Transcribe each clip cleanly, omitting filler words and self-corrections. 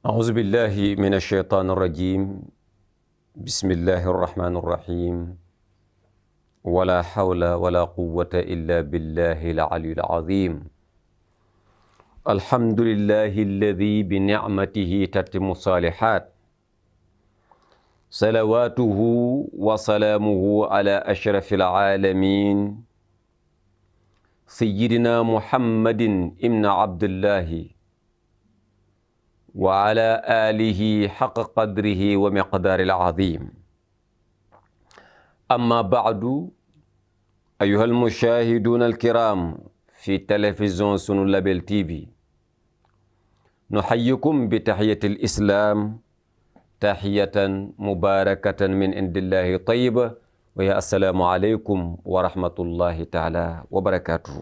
أعوذ بالله من الشيطان الرجيم بسم الله الرحمن الرحيم ولا حول ولا قوة إلا بالله العلي العظيم الحمد لله الذي بنعمته تتم الصالحات صلواته وسلامه على أشرف العالمين سيدنا محمد ابن عبد الله وعلى آله حق قدره ومقدار العظيم أما بعد أيها المشاهدون الكرام في تلفزيون سنو لابل تي في نحييكم بتحية الإسلام تحية مباركة من عند الله طيبة ويا السلام عليكم ورحمة الله تعالى وبركاته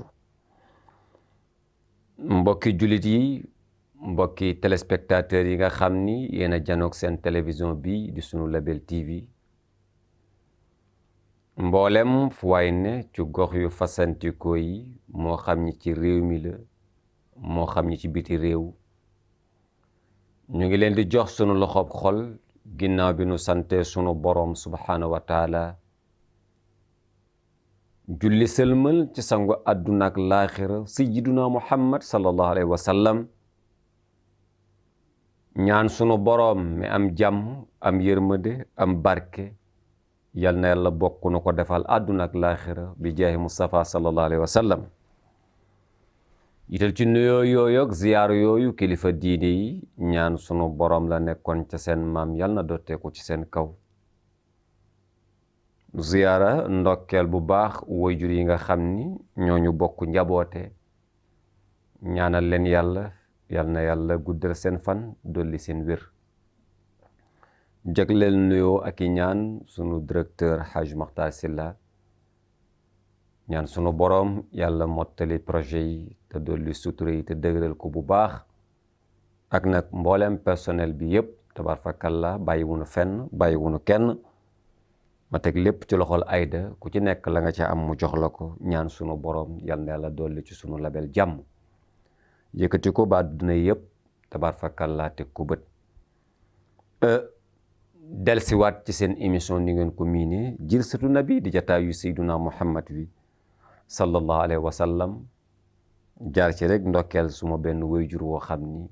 mbokki jullit yi mbokki téléspectateurs yi nga xam ni yéen a janoog seen télévision bi di sunu label TV mboolem fu waay ne ci gox yu fasantikoo yi moo xam ñi ci réew mi la moo xam ñi ci biti réew ñu ngi leen di jox sunu loxob xol ginnaaw bi nu sante sunu boroom subhaanahu wa taala julli sëlmal ci sangu àdduna ak laaxira sayyiduna Muhammad sallallahu alayhi wa sallam ñaan sunu boroom mi am jàmm am yërmande am barke yal na yàlla bokk nu ko defal àdduna ak laaxira bi jaahi Mustafa sallallahu alayhi wa sallam yital ci nuyoo yooyu ak ziyaar yooyu kilifa diine yi ñaan sunu boroom la nekkoon ca seen maam yal na dotteeku ci seen kaw ziyaara ndokkeel bu baax waajur yi nga xam ni ñooñu bokk njaboote ñaanal leen yàlla yal na yàlla guddal seen fan dolli seen wér jagleel nuyoo ak i ñaan sunu directeur Haj Makhtar Sylla ñaan sunu boroom yàlla mottali projet yi te dolli sutura yi te dëgëral ko bu baax ak nag mboolem personnel bi yépp tabarfakalla bàyyiwunu fenn bàyyiwunu kenn ma teg lépp ci loxol Ayda ku ci nekk la nga ca am mu jox la ko ñaan sunu boroom yal na yàlla dolli ci sunu label jàmm yëkkati ko ba àdduna yëpp tabarfakalla teg ko bët delsiwaat ci seen émission ni ngeen ko miine Jilsatu Nabi di jataayu Seyduna Muhammad wi sallallahu alayhi wa sallam jaar ci rek ndokkeel suma benn waajur woo xam ni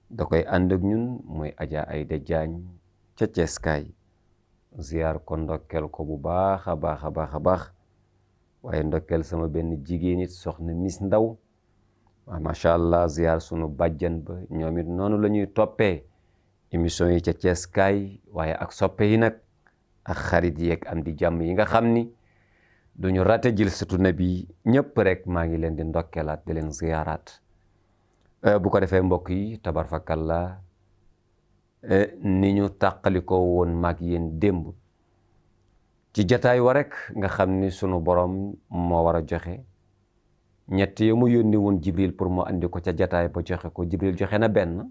da koy ànd ak ñun mooy Adja Ayda Jaañ ca Ceeskaay ziyaar ko ndokkeel ko bu baax a baax a baax a baax waaye ndokkeel sama benn jigéen it soxna Miss Ndaw waaw macha allah ziyaar sunu bàjjan ba ñoom it noonu la ñuy toppee émission yi ca Ceeskaay waaye ak soppe yi nag ak xarit yi ak am di jàmm yi nga xam ni duñu rate Jilsatu Nabi ñëpp rek maa ngi leen di ndokkeelaat di leen ziyaaraat bu ko defee mbokk yi tabarfakalla ni ñu tàqalikoo woon mag yéen démb ci jataay wa rek nga xam ni sunu borom moo war a joxe ñett yi mu yónni woon Jibril pour mu andi ko ca jataay ba joxe ko Jibril joxe na benn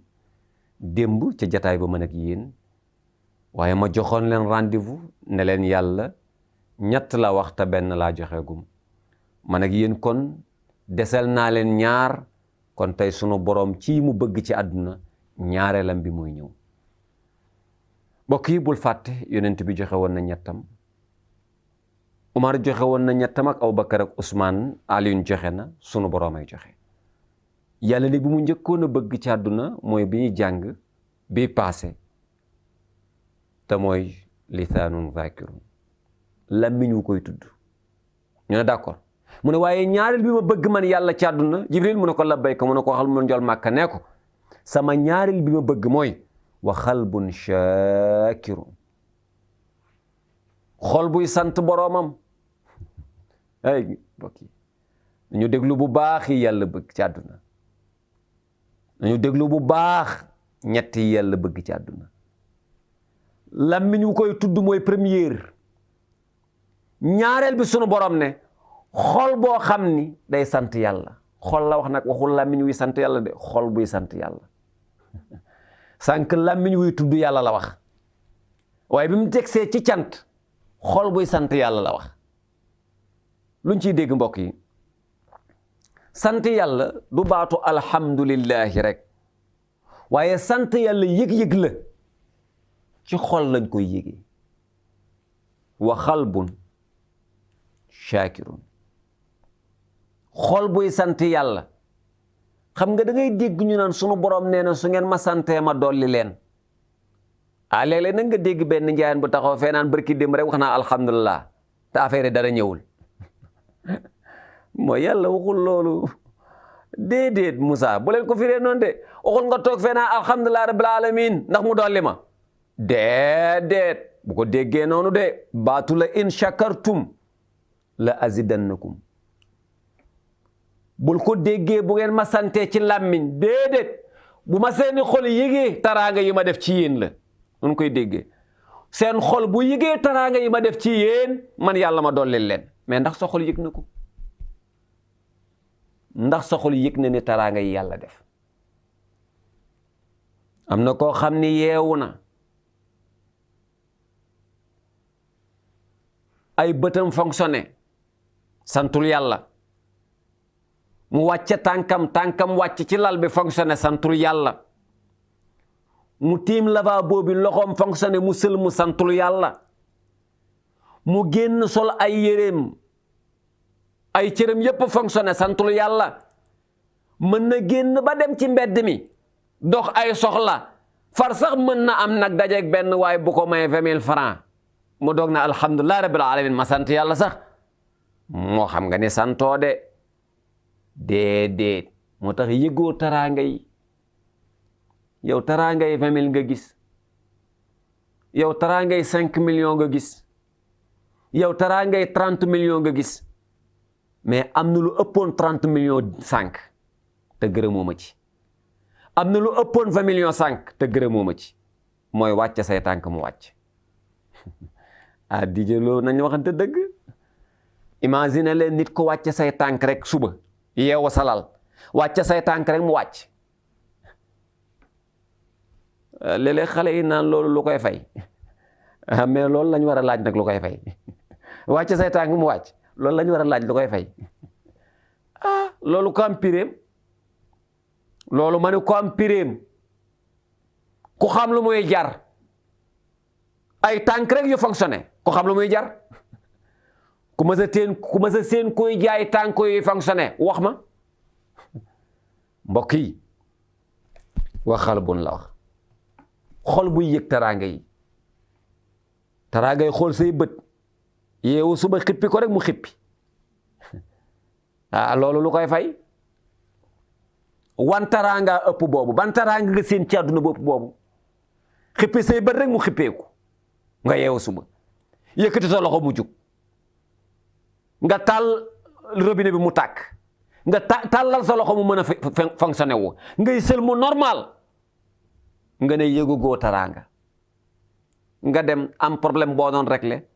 démb ca jataay ba mën ak yéen waaye ma joxoon leen rendez-vous ne leen yàlla ñett la wax te benn laa joxe gum man ak yéen kon desel naa leen ñaar kon tey sunu borom ci mu bëgg ci àdduna ñaareelam bi mooy ñëw mbokk yi bul fàtte yonent bi joxe woon na ñettam Umar joxe woon na ñettam ak Abubakar ak Usmaan Aliyun joxe na sunu boroom ay joxe yàlla ni bi mu njëkkoon a bëgg ci àdduna mooy bi ñuy jàng bi paase te mooy lisaanun zaakirun làmmiñ wu koy tudd ñu ne d'accord mu ne waaye ñaareel bi ma bëgg man yàlla ci àdduna Jibril mu ne ko labbayka mu ne ko waxal mu njol Màkka nee ko sama ñaareel bi ma bëgg mooy wa xalbun shaakirun xol buy sant boroomam ay mbokk yi nañu déglu bu baax yi yàlla bëgg ci àdduna nañu déglu bu baax ñett yi yàlla bëgg ci àdduna làmmiñ wu koy tudd mooy première ñaareel bi sunu borom ne xol boo xam ni day sant yàlla xol la wax nag waxul làmmiñ wuy sant yàlla de xol buy sant yàlla sànq làmmiñ wuy tudd yàlla la wax waaye bi mu tegsee ci cant xol buy sant yàlla la wax luñ ciy dégg mbokk yi sant yàlla du baatu alhamdulillahi rek waaye sant yàlla yëg-yëg la ci xol lañ koy yëgee wa xalbun shaakirun xol buy sant yàlla xam nga da ngay dégg ñu naan sunu borom nee na su ngeen ma santee ma dolli leen léeg-léeg nag nga dégg benn njaayaan bu taxaw fee naan barki dem rek wax naa alhamdulilah te affaire dara ñëwul mooy yàlla waxul loolu déedéet Moussa bu leen ko firee noonu de waxul nga toog fee naan alhamdulilah rabbil alamin ndax mu dolli ma déedéet bu ko déggee noonu de baatu la in shakartum la azidannakum bul ko déggee bu ngeen ma santee ci làmmiñ déedéet bu ma seeni xol yëgee taraanga yi ma def ci yéen la nun koy déggee seen xol bu yëgee taraanga yi ma def ci yéen man yàlla ma dollil leen mais ndax sa xol yëg na ko ndax sa xol yëg na ni taraanga yi yàlla def am na koo xam ni yeewu na ay bëtam fonctionné santul yàlla mu wàcce tànkam wàcc ci lal bi fonctionné santul yàlla mu tiim lavabo bi loxoom fonctionné mu sël mu santul yàlla mu génn sol ay yéreem ay cëram yépp fonctionné santul yàlla mën na génn ba dem ci mbedd mi dox ay soxla far sax mën na am nag dajeeg benn waaye bu ko may 20 000 francs mu doog na alhamdulilah rabbil alamin ma sant yàlla sax moo xam nga ni santoo de déedéet moo tax yëgoo taraanga yi yow taraanga yi 20 000 nga gis yow taraanga yi 5 millions nga gis yow taraanga yi 30 millions nga gis mais am na lu ëppoon 30 millions 5 te gërëmoo ma ci am na lu ëppoon 20 millions 5 te gërëmoo ma ci mooy wàcce say tànk mu wàcc dijaloo nañ waxante dëgg imagine leen nit ko wàcce say tànk rek suba yeewu salal wàcce say tànk rek mu wàcc léeg-léeg xale yi naan loolu lu koy fay mais loolu lañ war a laaj nag lu koy fay wàcce say tànk mu wàcc loolu lañ war a laaj lu koy fay loolu ko am piréem loolu ma ne ko am piréem ku xam lu muy jar ay tànk rek yu fonctionné ku xam lu muy jar ku ma sa seen koy jaay tànk yu fonctionné wax ma mbokk yi wax xalbun la wax xol buy yëg taraanga yi xool say bët yeewu suba xippi ko rek mu xippi loolu lu koy fay wan taraanga ëpp boobu ban taraanga nga seen ci àdduna bopp boobu xippi say bët rek mu xippeeku nga yeewu suba yëkkati sa loxo mu jug nga taal robinet bi mu tàkk nga tàllal sa loxo mu mën a fonctionné wu ngay sël mu normal nga ne yëgugoo taraanga nga dem am problème boo doon réglé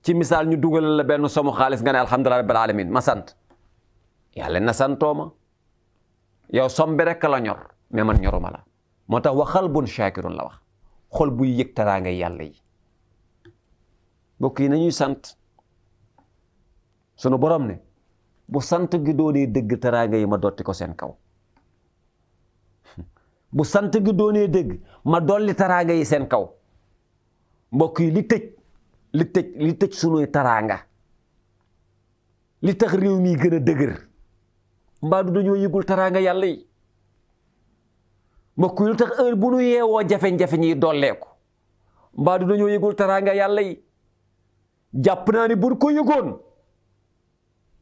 ci misaal ñu dugalal la benn somu xaalis nga ne alhamdulilah rabbil alamin ma sant yàlla na santoo ma yow som bi rek la ñor mais man ñoruma la moo tax wa xalbun shaakirun la wax xol buy yëg taraanga yàlla yi mbokk yi nañuy sant sunu borom ne bu sant gi doonee dëgg taraanga yi ma dotti ko seen kaw bu sant gi doonee dëgg ma dolli taraanga yi seen kaw mbokk yi li tëj sunuy taraanga li tax réew mi gën a dëgër mbaa du dañoo yëgul taraanga yàlla yi mbokk yi lu tax heure bu nu yeewoo jafe-jafe ñi dolleeku mbaa du dañoo yëgul taraanga yàlla yi jàpp naa ni buñ ko yëgoon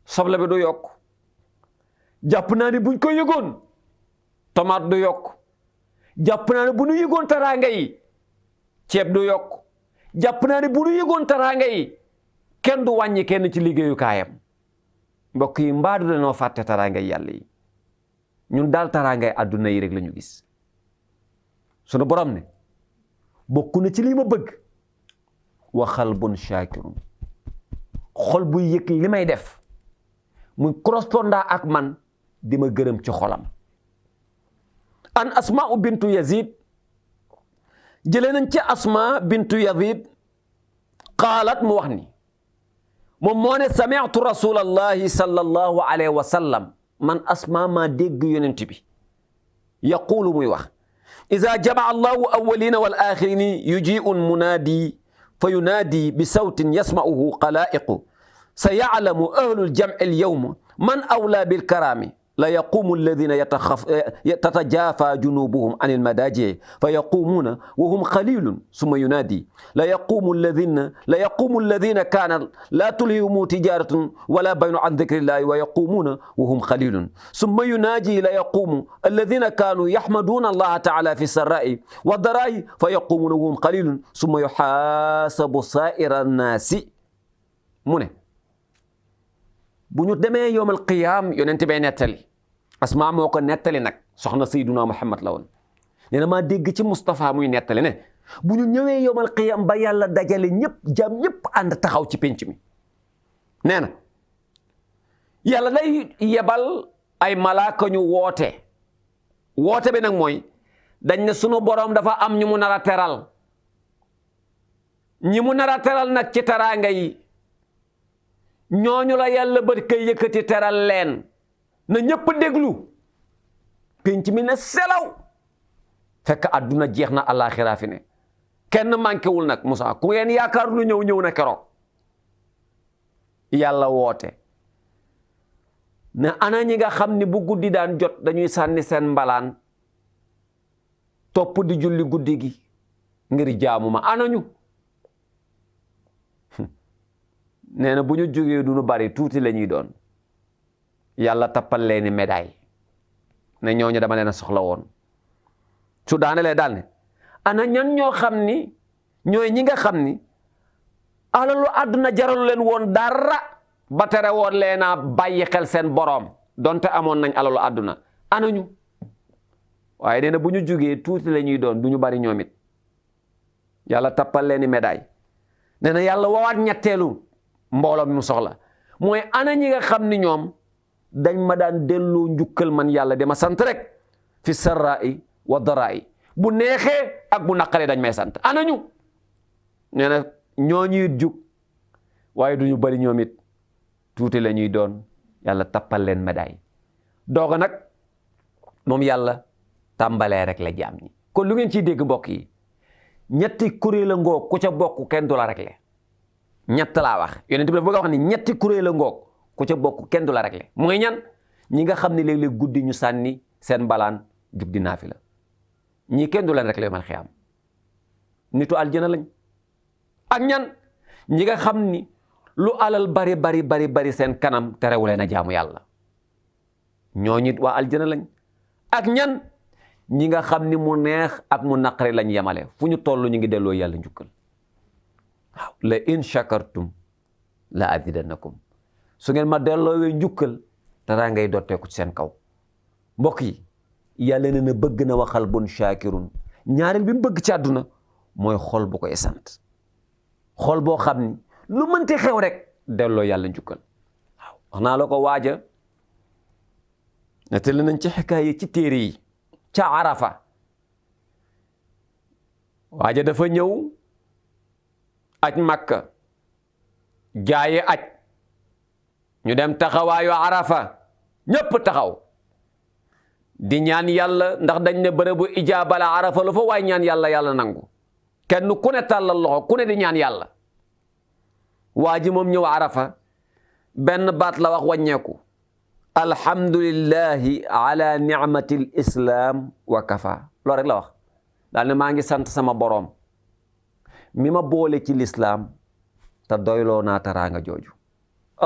soble bi du yokk jàpp naa ni buñ ko yëgoon tomate du yokk jàpp naa ni bu ñu yëgoon taraanga yi ceeb du yokk jàpp naa ni bu ñu yëgoon taraanga yi kenn du wàññi kenn ci liggéeyu kaayam mbokk yi mbaa du dañoo fàtte taraanga yi yàlla yi ñun daal taraanga yi àdduna yi rek la ñu gis sunu borom ne bokku na ci lii ma bëgg wa xalbun shaakirun xol buy yëg li may def muy correspondant ak man di ma gërëm ci xolam an asma'u bintu yazid jëlee nañ ci asma bintu yazid qaalat mu wax ni moom moo ne sami'tu rasulallahi sallallahu alayhi wa sallam man asma maa dégg yonent bi yaqulu muy wax iza jamaa allahu awwalina wal axirini yujiun munaadi fa yunaadi bi sawtin yasma'uhu qalaa'iqu sa ya'lamu ahlul jam'i al-yawma man awlaa bil karaami la yaqumu alladina tatajafa junubuhum an almadaji fa yaqumuna wa hum qalilun summa yunadi la yaqumu alladina kana la tulhihimu tijaratun wala bay'un an dhikrillahi wa yaqumuna wa hum qalilun summa yunaji la yaqumu alladina kanu yahmaduna allaha ta'ala fi sarra'i wa dara'i fa yaqumuna wa hum qalilun summa yuhasabu sa'ira an-nasi mu ne bu ñu demee yowmal qiyaam yonent bee nettali asmaa moo ko nettali nag soxna sayduna muhammad la woon nee na maa dégg ci Moustapha muy nettali ne bu ñu ñëwee yowmal qiyaam ba yàlla dajale ñëpp jam ñëpp ànd taxaw ci pénc mi nee na yàlla day yebal ay malaaka ñu woote bi nag mooy dañ ne sunu boroom dafa am ñu mu nar a teral ñi mu nar a teral nag ci teraanga yi ñooñu la yàlla bët kay yëkkati teral leen na ñëpp déglu penc mi ne selaw fekk àdduna jeex na àllaaxira fi ne kenn manqué wul nag Moussa ku ngeen yaakaar lu ñëw na keroog yàlla woote ne ana ñi nga xam ni bu guddi daan jot dañuy sànni seen mbalaan topp di julli guddi gi ngir jaamu ma anañu nee na bu ñu jógee du ñu bari tuuti la ñuy doon yàlla tappal leeni médaille ne ñooñu dama leen a soxla woon su daanelee daal ne ana ñan ñoo xam ni ñooy ñi nga xam ni alalu àdduna jaralu leen woon dara ba tere woon leen a bàyyi xel seen boroom donte amoon nañ alalu àdduna anañu waaye nee na bu ñu jógee tuuti la ñuy doon du ñu bari ñoom it yàlla tappal leeni médaille nee na yàlla wawaat ñetteelu mbooloo mi mu soxla mooy ana ñi nga xam ni ñoom dañ ma daan delloo njukkal man yàlla dama sant rek fi sarra'i wa dara'i bu neexee ak bu naqaree dañ may sant ana ñu nee na ñooñu it jug waaye du ñu bari ñoom it tuuti la ñuy doon yàlla tappal leen médaille dooga nag moom yàlla tàmbalee rek la jaam ñi kon lu ngeen ciy dégg mbokk yi ñetti kuréel a ngoog ku ca bokk kenn du la réglé ñett laa wax yonent bi dafa bëgg a wax ni ñetti kuréel a ngoog ku ca bokk kenn du la réglé mooy ñan ñi nga xam ne léeg-léeg guddi ñu sànni seen mbalaan jug di naafila ñii kenn du leen réglé mal xiyaam nitu aljana lañ ak ñan ñi nga xam ni lu alal bari seen kanam terewu leen a jaamu yàlla ñooñu it waa aljana lañ ak ñan ñi nga xam ni mu neex ak mu naqari lañ yemale fu ñu toll ñu ngi delloo yàlla njukkal waaw la in shakartum la azidannakum su ngeen ma delloowee njukkal dara ngay dotteeku ci seen kaw mbokk yi yàlla ne na bëgg na waxal bun shakirun ñaareel bi mu bëgg ci àdduna mooy xol bu koy sant xol boo xam ni lu mënti xew rek delloo yàlla njukkal waaw wax naa la ko waaja nettali nañ ci xikaaya ci téere yi ca Arafa waaja dafa ñëw aj Makka jaaye aj ñu dem taxawaayu Arafa ñépp taxaw di ñaan yàlla ndax dañ ne bërëbu ijaaba la Arafa lu fa waay ñaan yàlla yàlla nangu kenn ku ne tàllal loxo ku ne di ñaan yàlla waa ji moom ñëw Arafa benn baat la wax wàññeeku alhamdulillahi ala ni'mati l islam wa kafa loolu rek la wax daal ne maa ngi sant sama boroom mi ma boole ci lislaam te doyloo naa teraanga jooju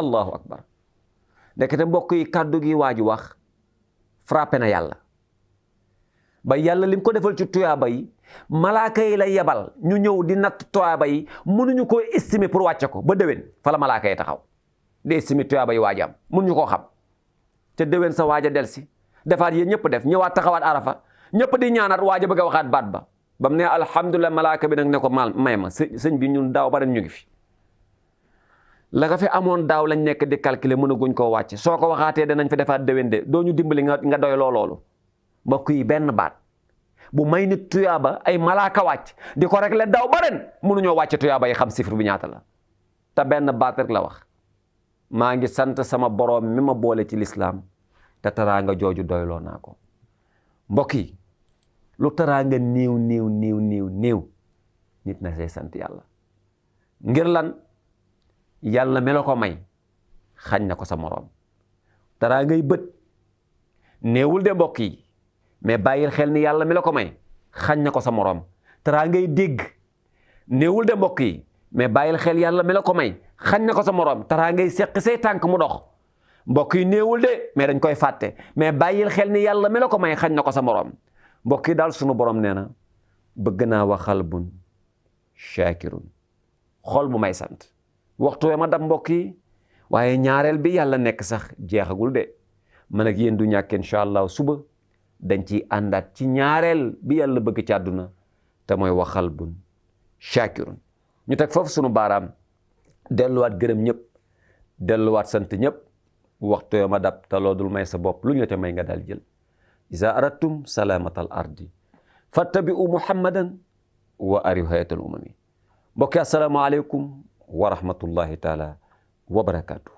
allahu akbar ndekete mbokk yi kàddu gi waa ji wax frappé na yàlla ba yàlla lim ko defal ci tuyaaba yi malaaka yi la yebal ñu ñëw di natt tuyaaba yi mënuñu ko estimer pour wàcce ko ba déwén fa la malaaka yi taxaw di estimer tuyaaba yi waajam mënuñu koo xam te déwén sa waaja del si defaat yéen ñëpp def ñëwaat taxawaat Arafa ñëpp di ñaanaat waaja bëgg a waxaat baat ba bam ne alhamdulilah malaaka bi nag ne ko mal may ma sëñ bi ñun daaw ba ren ñu ngi fi la nga fi amoon daaw lañ nekk di calculer mën a guñ koo wàcce soo ko waxaatee danañ fi defaat déwén de doo ñu dimbali nga doy loolu mbokk yi benn baat bu may nit tuyaaba ay malaaka wàcc di ko rek le daaw ba ren mënuñoo wàcce tuyaaba yi xam chiffre bi ñaata la te benn baat rek la wax maa ngi sant sama boroom mi ma boole ci lislaam te teraanga jooju doyloo naa ko mbokk yi lu teraanga néew nit na say sant yàlla ngir lan yàlla mi la ko may xañ na ko sa moroom teraangay bët néewul de mbokk yi mais bàyyil xel ni yàlla mi la ko may xañ na ko sa moroom teraangay dégg néewul de mbokk yi mais bàyyil xel yàlla mi la ko may xañ na ko sa moroom teraangay seq say tànk mu dox mbokk yi néewul de mais dañ koy fàtte mais bàyyil xel ni yàlla mi la ko may xañ na ko sa moroom mbokk yi daal sunu borom nee na bëgg naa wa xalbun shaakirun xol bu may sant waxtu we ma dab mbokk yi waaye ñaareel bi yàlla nekk sax jeexagul de man ak yéen du ñàkk incha allah suba dañ ciy àndaat ci ñaareel bi yàlla bëgg ci àdduna te mooy wa xalbun shaakirun ñu teg foofu sunu baaraam delluwaat gërëm ñëpp delluwaat sant ñëpp waxtu we ma dab te loo dul may sa bopp lu ñu la te may nga daal jël iza aradtum salaamatal ardi fattabi'u muhammadan wa ariw hayatal umami mbokki assalaamu aleykum wa rahmatullahi taala wa barakaatu